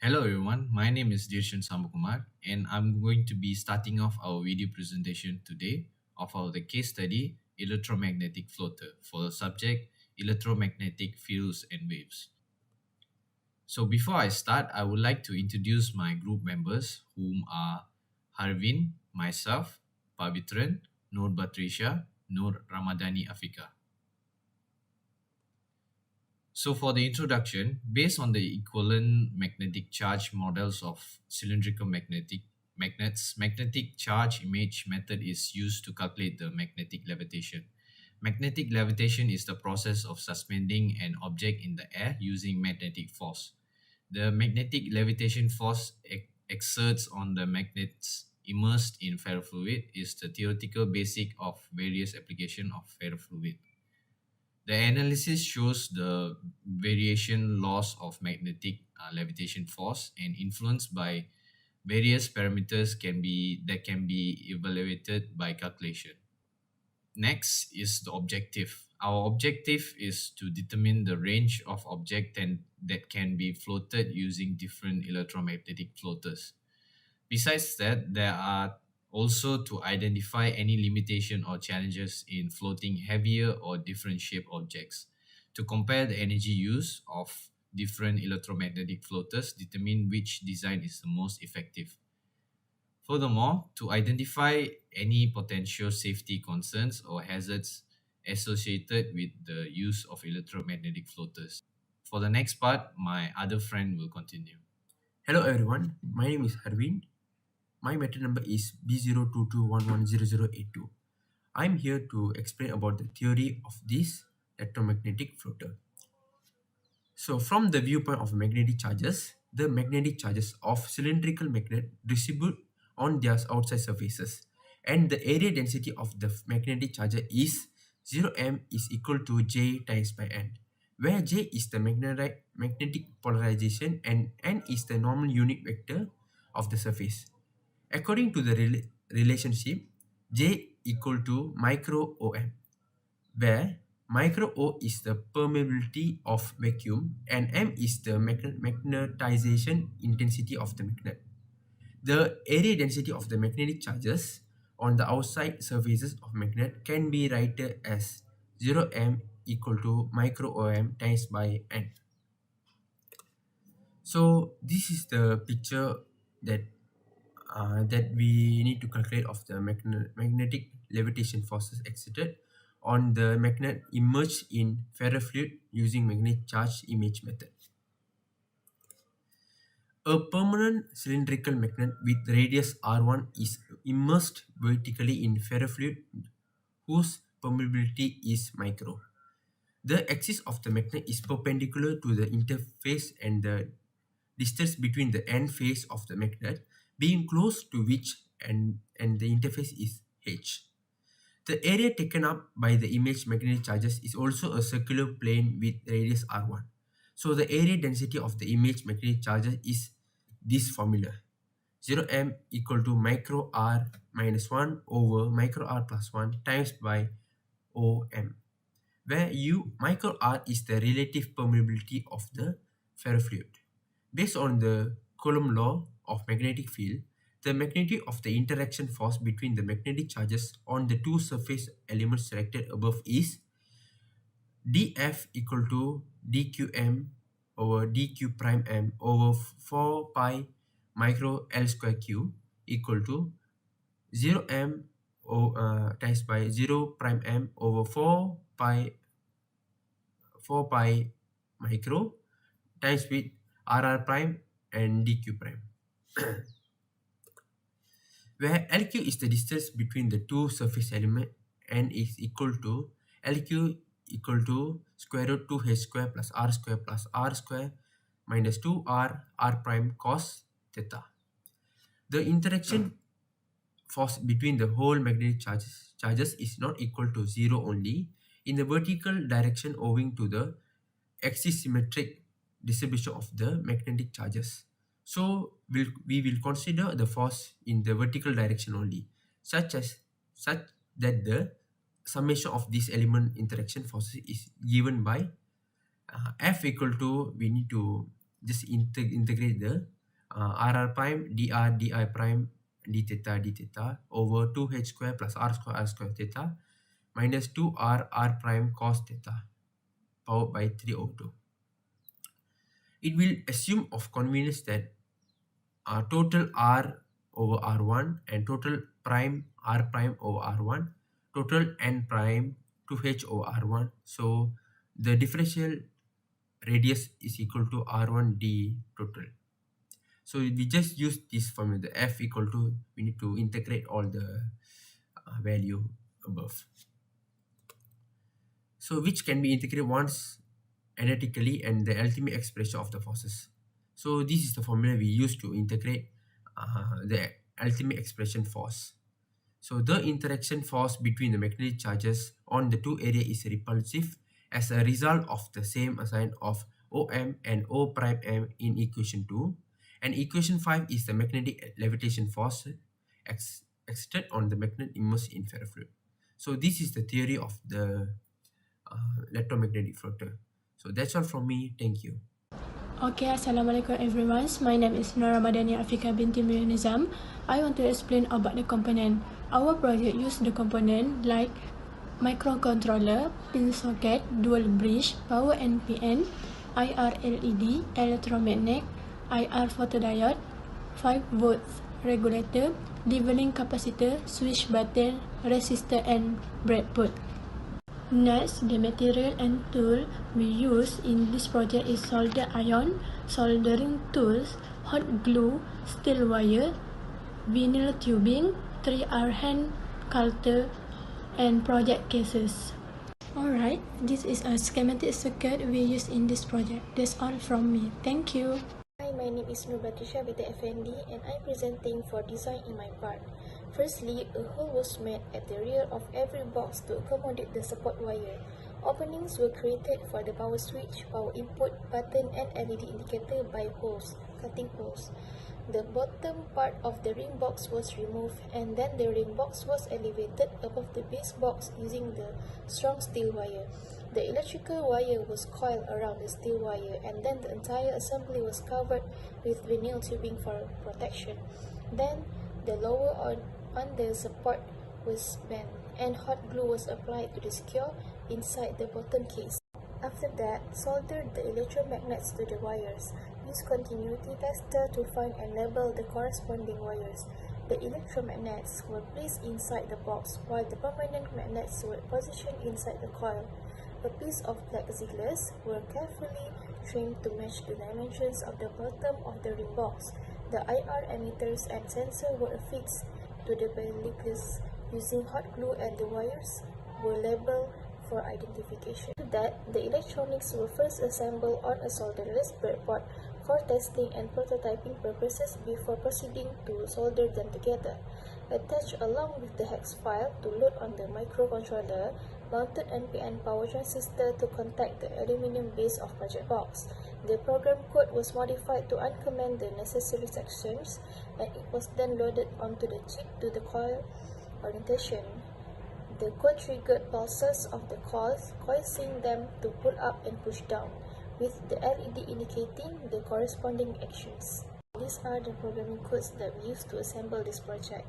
Hello everyone, my name is Dirshan Sambukumar and I'm going to be starting off our video presentation today of the case study Electromagnetic Floater for the subject Electromagnetic Fields and Waves. So before I start, I would like to introduce my group members whom are Harvin, myself, Pavitran, Noor Batrisha, Noor Ramadhani Afika. So for the introduction, based on the equivalent magnetic charge models of cylindrical magnets, magnetic charge image method is used to calculate the magnetic levitation. Magnetic levitation is the process of suspending an object in the air using magnetic force. The magnetic levitation force exerts on the magnets immersed in ferrofluid is the theoretical basic of various application of ferrofluid. The analysis shows the variation loss of magnetic levitation force and influenced by various parameters can be evaluated by calculation. Next is the objective. Our objective is to determine the range of object that can be floated using different electromagnetic floaters. Besides that, there are also to identify any limitation or challenges in floating heavier or different shaped objects. To compare the energy use of different electromagnetic floaters, determine which design is the most effective. Furthermore, to identify any potential safety concerns or hazards associated with the use of electromagnetic floaters. For the next part, my other friend will continue. Hello everyone, my name is Harvin. My meter number is B0221100082. I'm here to explain about the theory of this electromagnetic floater. So from the viewpoint of magnetic charges, the magnetic charges of cylindrical magnet distribute on their outside surfaces, and the area density of the magnetic charge is 0m is equal to J times by N, where J is the magnetic polarization and N is the normal unit vector of the surface. According to the relationship, J equal to micro Om, where micro O is the permeability of vacuum and M is the magnetization intensity of the magnet. The area density of the magnetic charges on the outside surfaces of magnet can be written as 0m equal to micro Om times by N. So this is the picture that that we need to calculate of the magnetic levitation forces exerted on the magnet immersed in ferrofluid using magnetic charge image method. A permanent cylindrical magnet with radius R1 is immersed vertically in ferrofluid whose permeability is micro. The axis of the magnet is perpendicular to the interface and the distance between the end face of the magnet being close to which and the interface is h. The area taken up by the image magnetic charges is also a circular plane with radius r1. So the area density of the image magnetic charges is this formula: 0m equal to micro r minus 1 over micro r plus 1 times by om, where micro r is the relative permeability of the ferrofluid. Based on the Coulomb law of magnetic field, the magnitude of the interaction force between the magnetic charges on the two surface elements selected above is dF equal to dqm over dq prime m over 4 pi micro L square q equal to 0m times by 0 prime m over 4 pi micro times with rr prime and dq prime, where LQ is the distance between the two surface elements and is equal to LQ equal to square root 2h square plus r square minus 2r r prime cos theta. The interaction force between the whole magnetic charges is not equal to 0 only in the vertical direction owing to the axisymmetric distribution of the magnetic charges. So we will consider the force in the vertical direction only, such that the summation of this element interaction forces is given by F equal to, we need to just integrate the r prime dr di prime d theta over 2h square plus r square theta minus 2r r prime cos theta powered by 3 over 2. It will assume of convenience that total r over r1 and total prime r prime over r1, total n prime 2h over r1. So the differential radius is equal to r1 d total. So we just use this formula, the f equal to, we need to integrate all the value above. So which can be integrated once analytically and the ultimate expression of the forces. So this is the formula we use to integrate the ultimate expression force. So the interaction force between the magnetic charges on the two areas is repulsive as a result of the same sign of OM and O prime M in equation 2. And equation 5 is the magnetic levitation force exerted on the magnet immersed in ferrofluid. So this is the theory of the electromagnetic floater. So that's all from me. Thank you. Okay, Assalamualaikum everyone. My name is Nur Ramadhani Afika binti Nizam. I want to explain about the component. Our project use the component like microcontroller, pin socket, dual bridge, power NPN, IR LED, electromagnetic, IR photodiode, 5 volts regulator, leveling capacitor, switch button, resistor and breadboard. Next, the material and tool we use in this project is solder iron, soldering tools, hot glue, steel wire, vinyl tubing, 3R hand cutter, and project cases. Alright, this is a schematic circuit we use in this project. That's all from me. Thank you. Hi, my name is Nurbatisha with the FND and I'm presenting for design in my part. Firstly, a hole was made at the rear of every box to accommodate the support wire. Openings were created for the power switch, power input, button and LED indicator by holes, cutting holes. The bottom part of the ring box was removed and then the ring box was elevated above the base box using the strong steel wire. The electrical wire was coiled around the steel wire and then the entire assembly was covered with vinyl tubing for protection. Then the lower on the support was bent and hot glue was applied to the skewer inside the bottom case. After that, soldered the electromagnets to the wires. Use continuity tester to find and label the corresponding wires. The electromagnets were placed inside the box while the permanent magnets were positioned inside the coil. A piece of plexiglass were carefully trimmed to match the dimensions of the bottom of the ring box. The IR emitters and sensor were affixed to the plexiglass using hot glue and the wires were labeled for identification. After that, the electronics were first assembled on a solderless breadboard for testing and prototyping purposes before proceeding to solder them together. Attached along with the hex file to load on the microcontroller, mounted NPN power transistor to contact the aluminum base of project box. The program code was modified to uncomment the necessary sections and it was then loaded onto the chip to the coil orientation. The code triggered pulses of the coils, causing them to pull up and push down, with the LED indicating the corresponding actions. These are the programming codes that we used to assemble this project.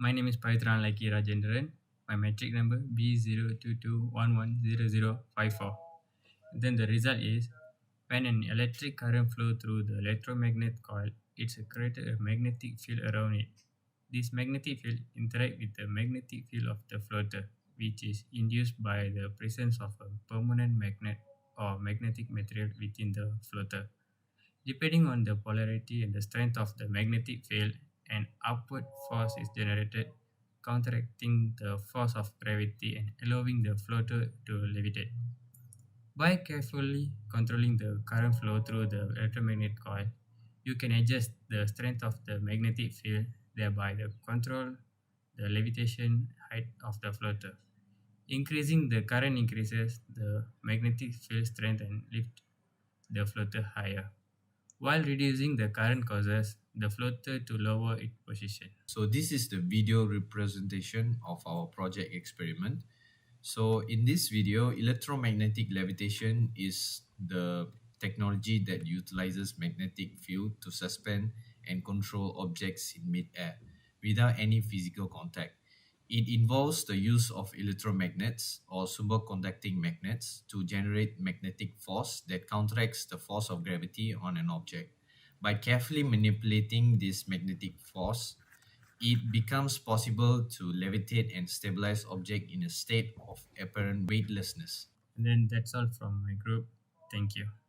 My name is Pavitran Laki Rajendran. My metric number B022110054. Then the result is, when an electric current flows through the electromagnet coil, it's created a magnetic field around it. This magnetic field interacts with the magnetic field of the floater, which is induced by the presence of a permanent magnet or magnetic material within the floater. Depending on the polarity and the strength of the magnetic field, an upward force is generated, counteracting the force of gravity and allowing the floater to levitate. By carefully controlling the current flow through the electromagnetic coil, you can adjust the strength of the magnetic field, thereby control the levitation height of the floater. Increasing the current increases the magnetic field strength and lift the floater higher, while reducing the current causes the floater to lower its position. So this is the video representation of our project experiment. So in this video, electromagnetic levitation is the technology that utilizes magnetic field to suspend and control objects in midair without any physical contact. It involves the use of electromagnets or superconducting magnets to generate magnetic force that counteracts the force of gravity on an object. By carefully manipulating this magnetic force, it becomes possible to levitate and stabilize object in a state of apparent weightlessness. And then that's all from my group. Thank you.